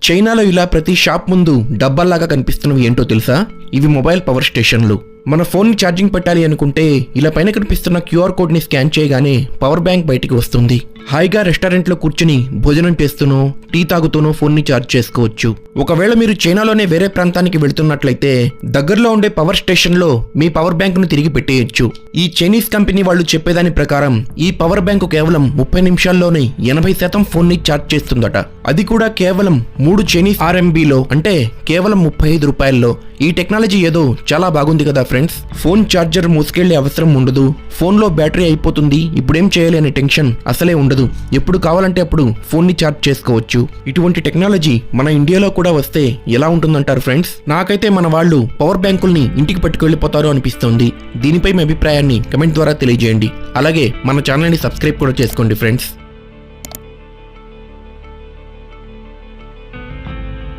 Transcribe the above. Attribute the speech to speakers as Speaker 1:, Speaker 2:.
Speaker 1: చైనాలో ఇలా ప్రతి షాప్ ముందు డబ్బాల్లాగా కనిపిస్తున్నవి ఏంటో తెలుసా? ఇవి మొబైల్ పవర్ స్టేషన్లు. మన ఫోన్ని ఛార్జింగ్ పెట్టాలి అనుకుంటే ఇలా పైన కనిపిస్తున్న క్యూఆర్ కోడ్ని స్కాన్ చేయగానే పవర్ బ్యాంక్ బయటికి వస్తుంది. హాయిగా రెస్టారెంట్లో కూర్చుని భోజనం చేస్తూనో టీ తాగుతూనో ఫోన్ని ఛార్జ్ చేసుకోవచ్చు. ఒకవేళ మీరు చైనాలోనే వేరే ప్రాంతానికి వెళుతున్నట్లయితే దగ్గరలో ఉండే పవర్ స్టేషన్లో మీ పవర్ బ్యాంకును తిరిగి పెట్టేయచ్చు. ఈ చైనీస్ కంపెనీ వాళ్ళు చెప్పేదాని ప్రకారం ఈ పవర్ బ్యాంకు కేవలం 30 నిమిషాల్లోనే 80% ఫోన్ని ఛార్జ్ చేస్తుందట. అది కూడా కేవలం 3 చైనీస్ RMBలో, అంటే కేవలం 35 రూపాయల్లో. ఈ టెక్నాలజీ ఏదో చాలా బాగుంది కదా ఫ్రెండ్స్. ఫోన్ ఛార్జర్ మోసుకెళ్లే అవసరం ఉండదు, ఫోన్లో బ్యాటరీ అయిపోతుంది, ఇప్పుడేం చేయాలి అనే టెన్షన్ అసలే ఉండదు. ఎప్పుడు కావాలంటే అప్పుడు ఫోన్ని ఛార్జ్ చేసుకోవచ్చు. ఇటువంటి టెక్నాలజీ మన ఇండియాలో కూడా వస్తే ఎలా ఉంటుందంటారు ఫ్రెండ్స్? నాకైతే మన వాళ్ళు పవర్ బ్యాంకుల్ని ఇంటికి పట్టుకెళ్ళిపోతారు అనిపిస్తుంది. దీనిపై మీ అభిప్రాయాన్ని కమెంట్ ద్వారా తెలియజేయండి. అలాగే మన ఛానల్ని సబ్స్క్రైబ్ కూడా చేసుకోండి ఫ్రెండ్స్.